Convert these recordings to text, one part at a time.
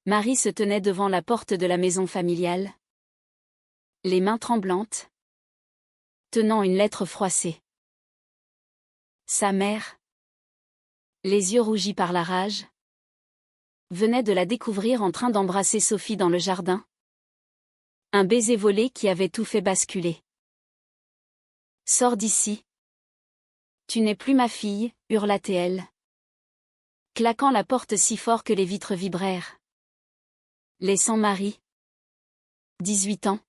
Marie se tenait devant la porte de la maison familiale, les mains tremblantes, tenant une lettre froissée. Sa mère, les yeux rougis par la rage, venait de la découvrir en train d'embrasser Sophie dans le jardin. Un baiser volé qui avait tout fait basculer. « Sors d'ici. Tu n'es plus ma fille, hurla-t-elle, claquant la porte si fort que les vitres vibrèrent. Laissant Marie, 18 ans,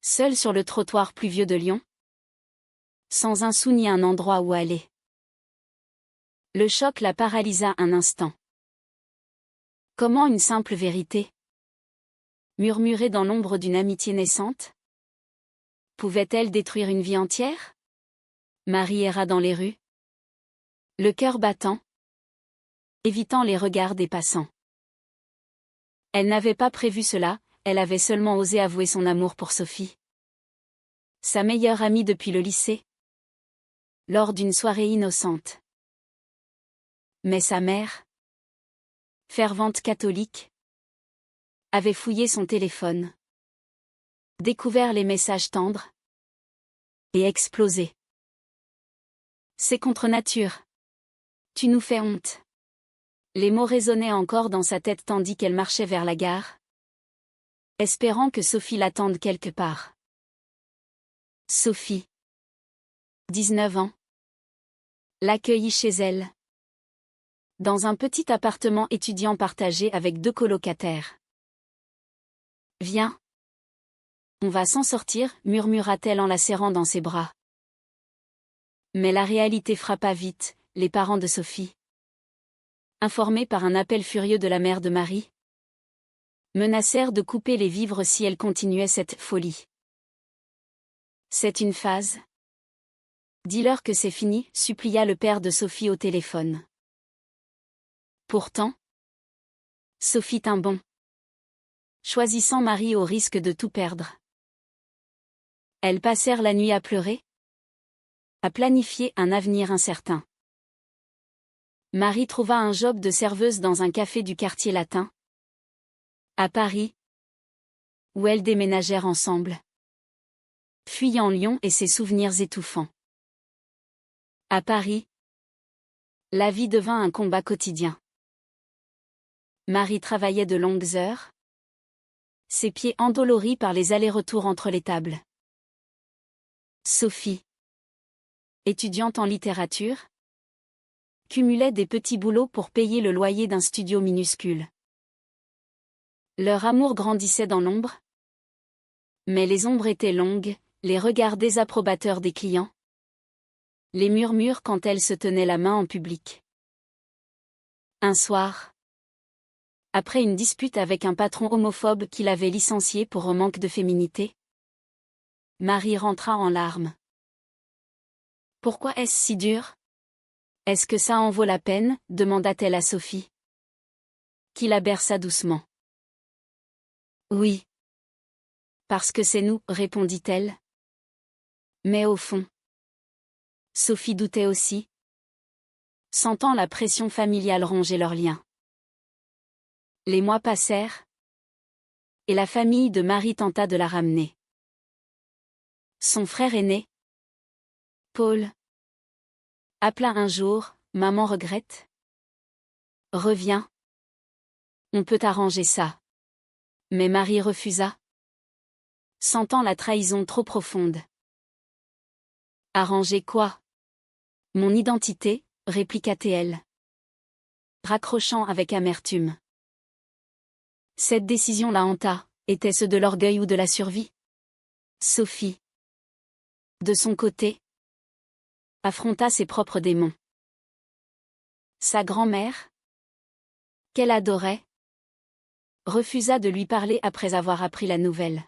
seule sur le trottoir pluvieux de Lyon, sans un sou ni un endroit où aller. Le choc la paralysa un instant. Comment une simple vérité, murmurée dans l'ombre d'une amitié naissante, pouvait-elle détruire une vie entière? Marie erra dans les rues, le cœur battant, évitant les regards des passants. Elle n'avait pas prévu cela, elle avait seulement osé avouer son amour pour Sophie. Sa meilleure amie depuis le lycée. Lors d'une soirée innocente. Mais sa mère, fervente catholique, avait fouillé son téléphone, découvert les messages tendres, et explosé. C'est contre nature. Tu nous fais honte. Les mots résonnaient encore dans sa tête tandis qu'elle marchait vers la gare, espérant que Sophie l'attende quelque part. Sophie, 19 ans, l'accueillit chez elle, dans un petit appartement étudiant partagé avec 2 colocataires. « Viens. On va s'en sortir, » murmura-t-elle en la serrant dans ses bras. Mais la réalité frappa vite, les parents de Sophie, informés par un appel furieux de la mère de Marie, menacèrent de couper les vivres si elle continuait cette folie. « C'est une phase. Dis-leur que c'est fini, » supplia le père de Sophie au téléphone. Pourtant, Sophie tint bon, choisissant Marie au risque de tout perdre. Elles passèrent la nuit à pleurer, à planifier un avenir incertain. Marie trouva un job de serveuse dans un café du quartier latin, à Paris, où elles déménagèrent ensemble, fuyant Lyon et ses souvenirs étouffants. À Paris, la vie devint un combat quotidien. Marie travaillait de longues heures, ses pieds endoloris par les allers-retours entre les tables. Sophie, étudiante en littérature, cumulait des petits boulots pour payer le loyer d'un studio minuscule. Leur amour grandissait dans l'ombre, mais les ombres étaient longues, les regards désapprobateurs des clients, les murmures quand elle se tenait la main en public. Un soir, après une dispute avec un patron homophobe qui l'avait licenciée pour un manque de féminité, Marie rentra en larmes. « Pourquoi est-ce si dur? Est-ce que ça en vaut la peine ?» demanda-t-elle à Sophie, qui la berça doucement. « Oui. Parce que c'est nous, » répondit-elle. Mais au fond, Sophie doutait aussi, sentant la pression familiale ronger leurs liens. Les mois passèrent, et la famille de Marie tenta de la ramener. Son frère aîné, Paul, appela un jour, « Maman regrette. Reviens. On peut arranger ça. » Mais Marie refusa, sentant la trahison trop profonde. « Arranger quoi? Mon identité, » répliqua-t-elle, raccrochant avec amertume. Cette décision la hanta, était-ce de l'orgueil ou de la survie? Sophie, de son côté, affronta ses propres démons. Sa grand-mère, qu'elle adorait, refusa de lui parler après avoir appris la nouvelle.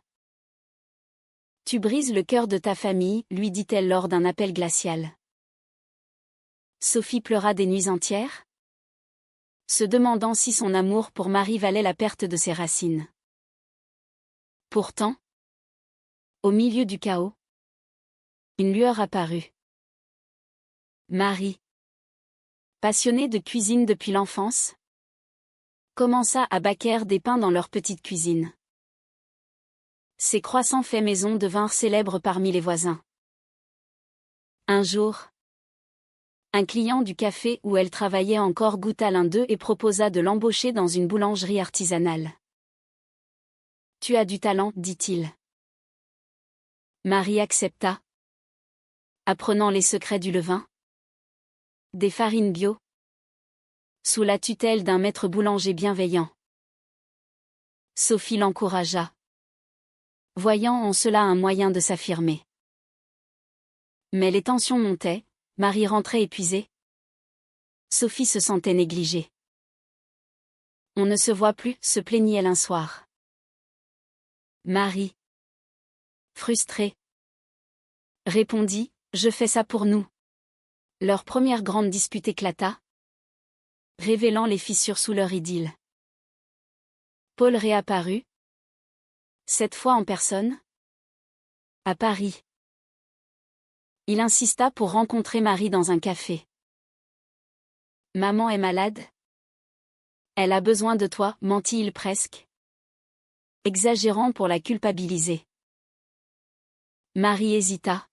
« Tu brises le cœur de ta famille, » lui dit-elle lors d'un appel glacial. Sophie pleura des nuits entières, se demandant si son amour pour Marie valait la perte de ses racines. Pourtant, au milieu du chaos, une lueur apparut. Marie, passionnée de cuisine depuis l'enfance, commença à bâquer des pains dans leur petite cuisine. Ces croissants faits maison devinrent célèbres parmi les voisins. Un jour, un client du café où elle travaillait encore goûta l'un d'eux et proposa de l'embaucher dans une boulangerie artisanale. « Tu as du talent, dit-il. » Marie accepta, apprenant les secrets du levain, des farines bio, sous la tutelle d'un maître boulanger bienveillant. Sophie l'encouragea, voyant en cela un moyen de s'affirmer. Mais les tensions montaient, Marie rentrait épuisée. Sophie se sentait négligée. On ne se voit plus, se plaignit-elle un soir. Marie, frustrée, répondit, je fais ça pour nous. Leur première grande dispute éclata, révélant les fissures sous leur idylle. Paul réapparut, cette fois en personne, à Paris. Il insista pour rencontrer Marie dans un café. Maman est malade. Elle a besoin de toi, mentit-il presque, exagérant pour la culpabiliser. Marie hésita,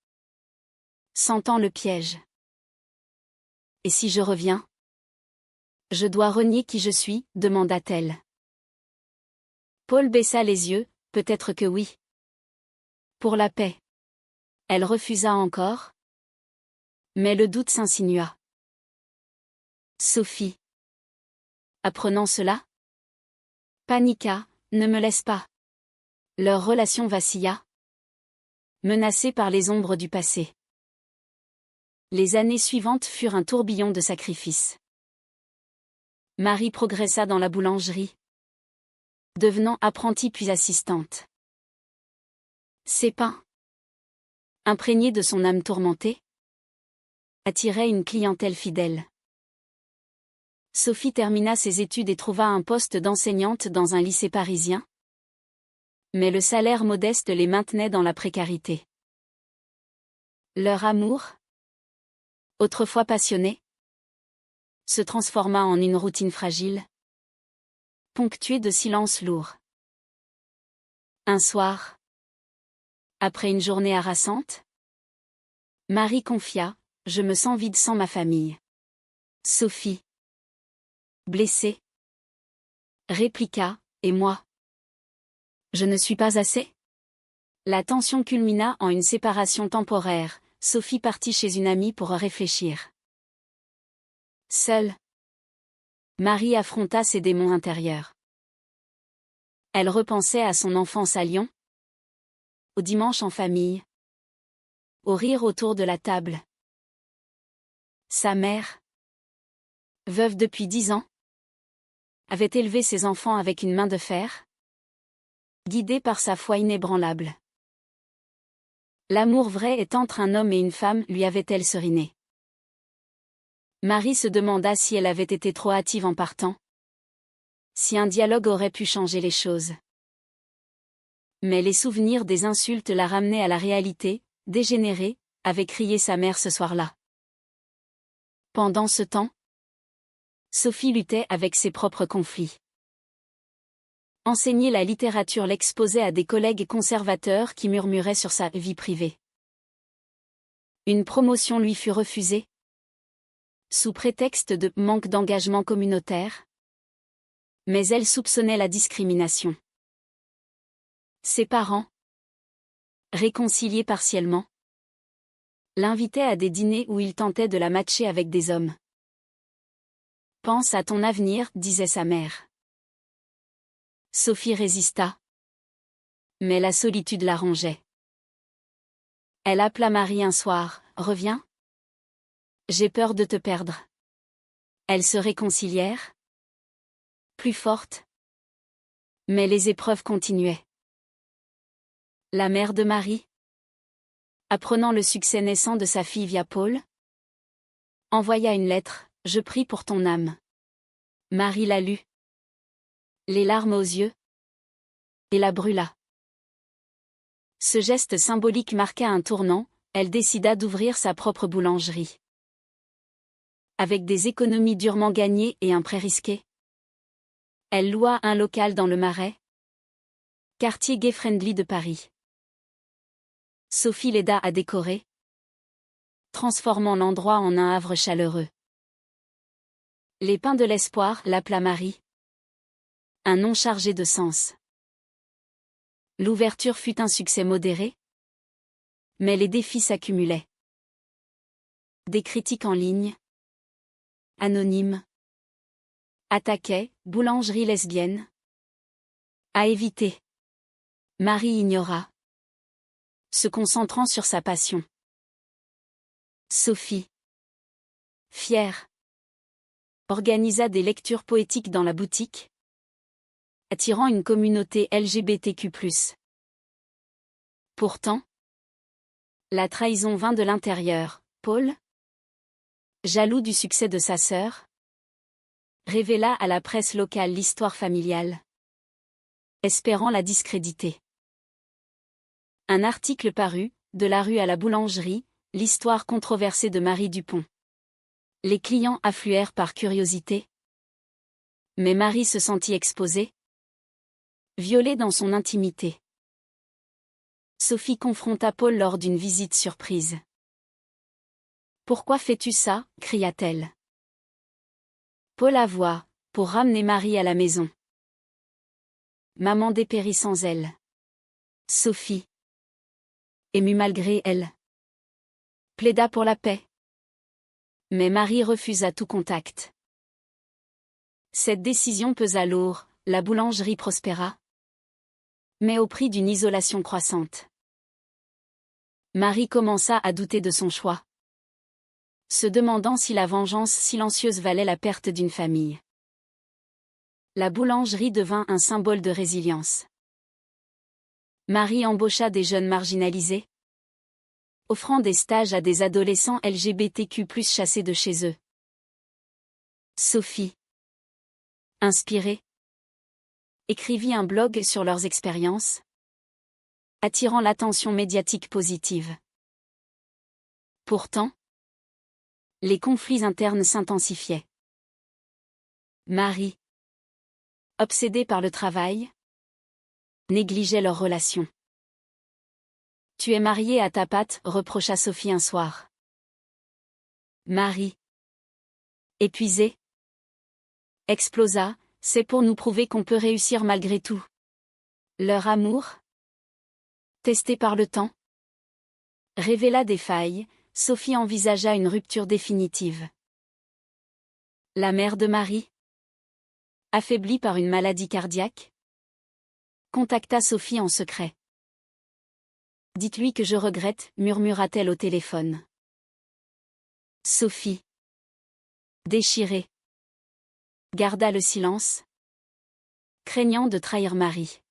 sentant le piège. Et si je reviens? Je dois renier qui je suis, demanda-t-elle. Paul baissa les yeux, peut-être que oui. Pour la paix. Elle refusa encore. Mais le doute s'insinua. Sophie, apprenant cela, paniqua, ne me laisse pas. Leur relation vacilla, menacée par les ombres du passé. Les années suivantes furent un tourbillon de sacrifices. Marie progressa dans la boulangerie, devenant apprentie puis assistante. Ses pains, imprégnés de son âme tourmentée, attiraient une clientèle fidèle. Sophie termina ses études et trouva un poste d'enseignante dans un lycée parisien. Mais le salaire modeste les maintenait dans la précarité. Leur amour, autrefois passionné, se transforma en une routine fragile, ponctuée de silences lourds. Un soir, après une journée harassante, Marie confia, « Je me sens vide sans ma famille. » Sophie, blessée, répliqua, « Et moi? Je ne suis pas assez ?» La tension culmina en une séparation temporaire. Sophie partit chez une amie pour réfléchir. Seule, Marie affronta ses démons intérieurs. Elle repensait à son enfance à Lyon, au dimanche en famille, au rire autour de la table. Sa mère, veuve depuis 10 ans, avait élevé ses enfants avec une main de fer, guidée par sa foi inébranlable. L'amour vrai est entre un homme et une femme, lui avait-elle seriné. Marie se demanda si elle avait été trop hâtive en partant. Si un dialogue aurait pu changer les choses. Mais les souvenirs des insultes la ramenaient à la réalité. Dégénérée, avait crié sa mère ce soir-là. Pendant ce temps, Sophie luttait avec ses propres conflits. Enseigner la littérature l'exposait à des collègues conservateurs qui murmuraient sur sa vie privée. Une promotion lui fut refusée, sous prétexte de manque d'engagement communautaire. Mais elle soupçonnait la discrimination. Ses parents, réconciliés partiellement, l'invitaient à des dîners où il tentait de la matcher avec des hommes. « Pense à ton avenir, disait sa mère. Sophie résista. Mais la solitude la rongeait. Elle appela Marie un soir, « Reviens. J'ai peur de te perdre. » Elles se réconcilièrent, plus fortes. Mais les épreuves continuaient. La mère de Marie, apprenant le succès naissant de sa fille via Paul, envoya une lettre, « Je prie pour ton âme. » Marie la lut, les larmes aux yeux, et la brûla. Ce geste symbolique marqua un tournant, elle décida d'ouvrir sa propre boulangerie. Avec des économies durement gagnées et un prêt risqué, Elle loua un local dans le Marais, quartier gay-friendly de Paris. Sophie l'aida à décorer, transformant l'endroit en un havre chaleureux. Les Pins de l'Espoir l'appela Marie. Un nom chargé de sens. L'ouverture fut un succès modéré, mais les défis s'accumulaient. Des critiques en ligne, anonymes, attaquaient, boulangerie lesbienne. À éviter. Marie ignora, se concentrant sur sa passion. Sophie, fière, organisa des lectures poétiques dans la boutique, attirant une communauté LGBTQ+. Pourtant, la trahison vint de l'intérieur. Paul, jaloux du succès de sa sœur, révéla à la presse locale l'histoire familiale, espérant la discréditer. Un article parut, De la rue à la boulangerie, l'histoire controversée de Marie Dupont. Les clients affluèrent par curiosité. Mais Marie se sentit exposée, violée dans son intimité. Sophie confronta Paul lors d'une visite surprise. « Pourquoi fais-tu ça » cria-t-elle. Paul avoua, pour ramener Marie à la maison. Maman dépérit sans elle. Sophie, émue malgré elle, plaida pour la paix. Mais Marie refusa tout contact. Cette décision pesa lourd, la boulangerie prospéra, mais au prix d'une isolation croissante. Marie commença à douter de son choix, se demandant si la vengeance silencieuse valait la perte d'une famille. La boulangerie devint un symbole de résilience. Marie embaucha des jeunes marginalisés, offrant des stages à des adolescents LGBTQ+ chassés de chez eux. Sophie, inspirée, écrivit un blog sur leurs expériences, attirant l'attention médiatique positive. Pourtant, les conflits internes s'intensifiaient. Marie, obsédée par le travail, négligeait leur relation. « Tu es mariée à ta patte » reprocha Sophie un soir. Marie, épuisée, explosa. « C'est pour nous prouver qu'on peut réussir malgré tout. » Leur amour, testé par le temps, révéla des failles. Sophie envisagea une rupture définitive. La mère de Marie, affaiblie par une maladie cardiaque, contacta Sophie en secret. « Dites-lui que je regrette » murmura-t-elle au téléphone. Sophie, déchirée, garda le silence, craignant de trahir Marie.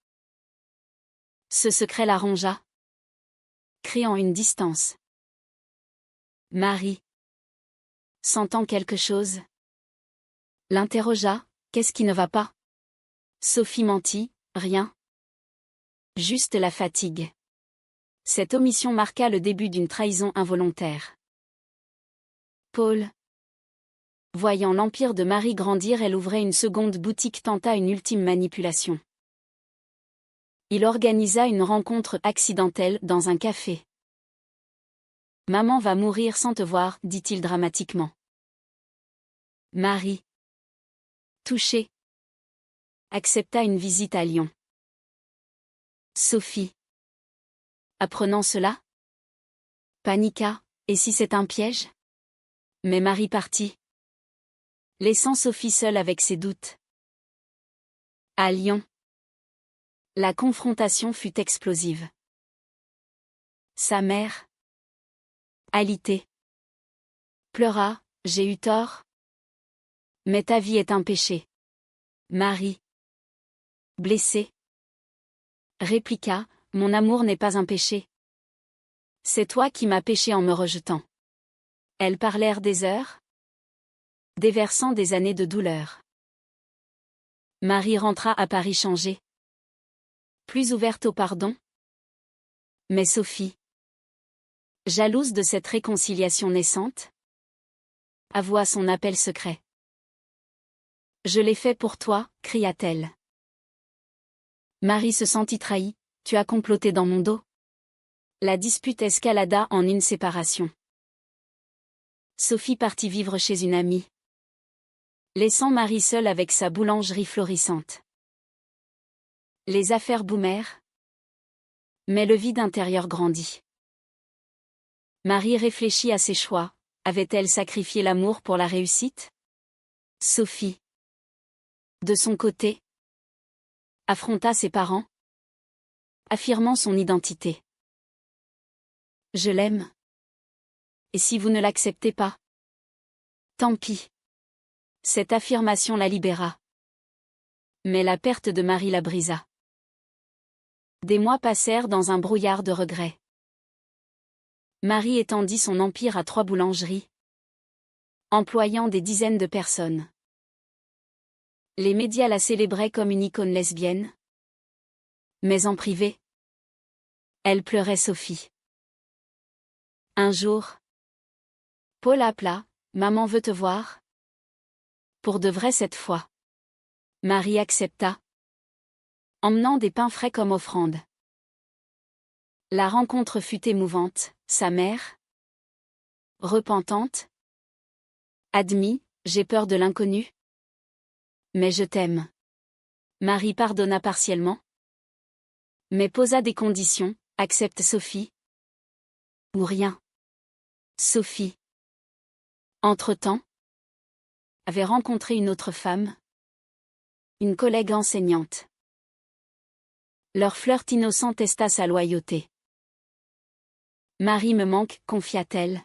Ce secret la rongea, créant une distance. Marie, sentant quelque chose, l'interrogea. « Qu'est-ce qui ne va pas ?» Sophie mentit. « Rien. Juste la fatigue. » Cette omission marqua le début d'une trahison involontaire. Paul, voyant l'empire de Marie grandir, elle ouvrait une seconde boutique, tenta une ultime manipulation. Il organisa une rencontre accidentelle dans un café. « Maman va mourir sans te voir » dit-il dramatiquement. Marie, touchée, accepta une visite à Lyon. Sophie, apprenant cela, paniqua. Et si c'est un piège ? Mais Marie partit, laissant Sophie seule avec ses doutes. À Lyon, la confrontation fut explosive. Sa mère, alitée, pleura. « J'ai eu tort. Mais ta vie est un péché. » Marie, blessée, répliqua. « Mon amour n'est pas un péché. C'est toi qui m'as péché en me rejetant. » Elles parlèrent des heures, déversant des années de douleur. Marie rentra à Paris changée, plus ouverte au pardon. Mais Sophie, jalouse de cette réconciliation naissante, avoua son appel secret. Je l'ai fait pour toi, cria-t-elle. Marie se sentit trahie. Tu as comploté dans mon dos. La dispute escalada en une séparation. Sophie partit vivre chez une amie, laissant Marie seule avec sa boulangerie florissante. Les affaires boomèrent, mais le vide intérieur grandit. Marie réfléchit à ses choix. Avait-elle sacrifié l'amour pour la réussite? Sophie, de son côté, affronta ses parents, affirmant son identité. Je l'aime. Et si vous ne l'acceptez pas? Tant pis. Cette affirmation la libéra. Mais la perte de Marie la brisa. Des mois passèrent dans un brouillard de regrets. Marie étendit son empire à 3 boulangeries, employant des dizaines de personnes. Les médias la célébraient comme une icône lesbienne. Mais en privé, elle pleurait Sophie. Un jour, Paul appela, « Maman veut te voir ?» Pour de vrai cette fois. Marie accepta, emmenant des pains frais comme offrande. La rencontre fut émouvante, sa mère, repentante, admit, « J'ai peur de l'inconnu. Mais je t'aime. » Marie pardonna partiellement, mais posa des conditions, « Accepte Sophie. Ou rien. » Sophie, entre-temps, avait rencontré une autre femme, une collègue enseignante. Leur flirt innocent testa sa loyauté. Marie me manque, confia-t-elle.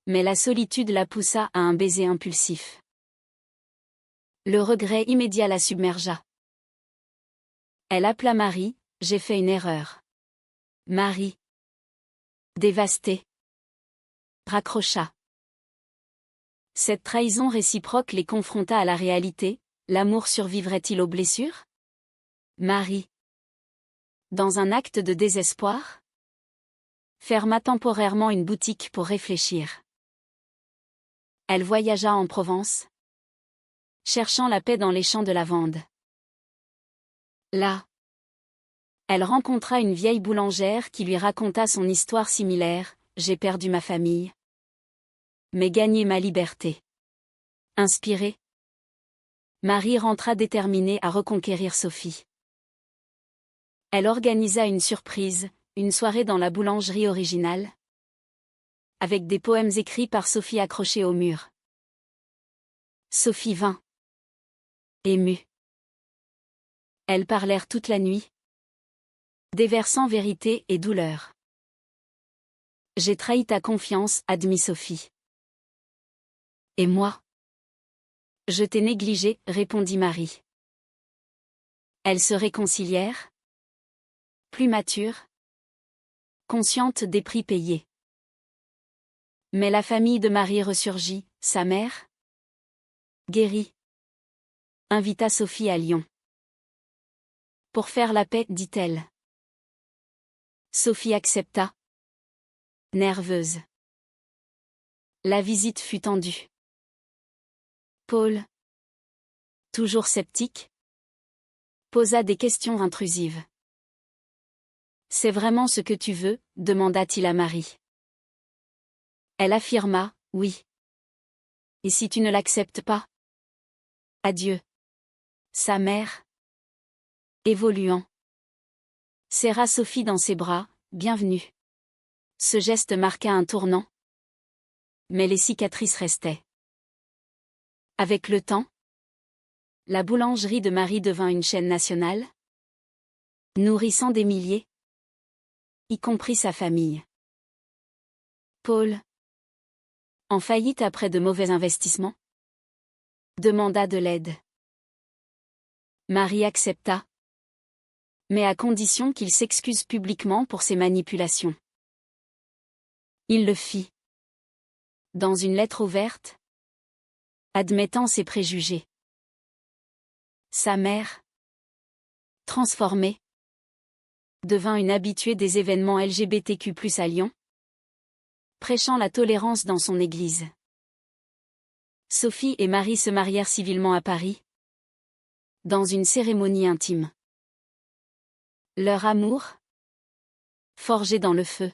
Mais la solitude la poussa à un baiser impulsif. Le regret immédiat la submergea. Elle appela Marie, « J'ai fait une erreur. » Marie, dévastée, raccrocha. Cette trahison réciproque les confronta à la réalité. L'amour survivrait-il aux blessures? Marie, dans un acte de désespoir, ferma temporairement une boutique pour réfléchir. Elle voyagea en Provence, cherchant la paix dans les champs de lavande. Là, elle rencontra une vieille boulangère qui lui raconta son histoire similaire, « J'ai perdu ma famille, mais gagné ma liberté. » Inspirée, Marie rentra déterminée à reconquérir Sophie. Elle organisa une surprise, une soirée dans la boulangerie originale, avec des poèmes écrits par Sophie accrochés au mur. Sophie vint, émue. Elles parlèrent toute la nuit, déversant vérité et douleur. « J'ai trahi ta confiance, » admit Sophie. « Et moi? Je t'ai négligé, » répondit Marie. Elles se réconcilièrent, plus matures, conscientes des prix payés. Mais la famille de Marie ressurgit, sa mère, guérie, invita Sophie à Lyon. Pour faire la paix, dit-elle. Sophie accepta, nerveuse. La visite fut tendue. Paul, toujours sceptique, posa des questions intrusives. « C'est vraiment ce que tu veux ?» demanda-t-il à Marie. Elle affirma, « Oui. » « Et si tu ne l'acceptes pas? » Adieu. Sa mère, évoluant, serra Sophie dans ses bras, « Bienvenue. » Ce geste marqua un tournant. Mais les cicatrices restaient. Avec le temps, la boulangerie de Marie devint une chaîne nationale, nourrissant des milliers, y compris sa famille. Paul, en faillite après de mauvais investissements, demanda de l'aide. Marie accepta, mais à condition qu'il s'excuse publiquement pour ses manipulations. Il le fit. Dans une lettre ouverte, admettant ses préjugés. Sa mère, transformée, devint une habituée des événements LGBTQ+ à Lyon, prêchant la tolérance dans son église. Sophie et Marie se marièrent civilement à Paris, dans une cérémonie intime. Leur amour, forgé dans le feu,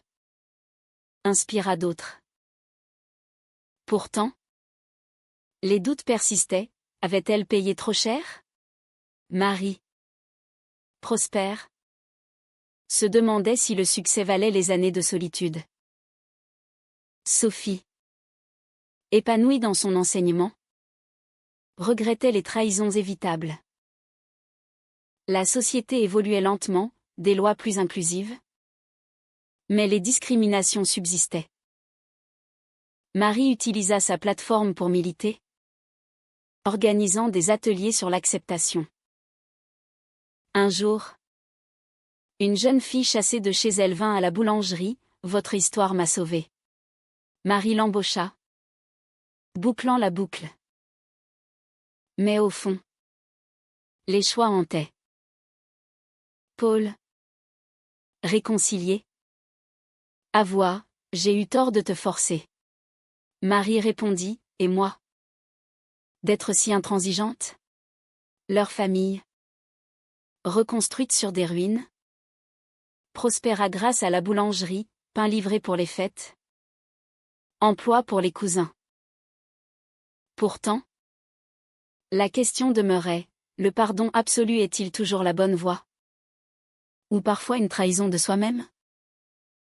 inspira d'autres. Pourtant, les doutes persistaient. Avait-elle payé trop cher? Marie, prospère, se demandait si le succès valait les années de solitude. Sophie, épanouie dans son enseignement, regrettait les trahisons évitables. La société évoluait lentement, des lois plus inclusives, mais les discriminations subsistaient. Marie utilisa sa plateforme pour militer, organisant des ateliers sur l'acceptation. Un jour, une jeune fille chassée de chez elle vint à la boulangerie. « Votre histoire m'a sauvée. » Marie l'embaucha, bouclant la boucle. Mais au fond, les choix hantaient. Paul, réconcilié. Avoua, j'ai eu tort de te forcer. Marie répondit, et moi? D'être si intransigeante? Leur famille, reconstruite sur des ruines, prospéra grâce à la boulangerie, pain livré pour les fêtes, emploi pour les cousins. Pourtant, la question demeurait, le pardon absolu est-il toujours la bonne voie? Ou parfois une trahison de soi-même?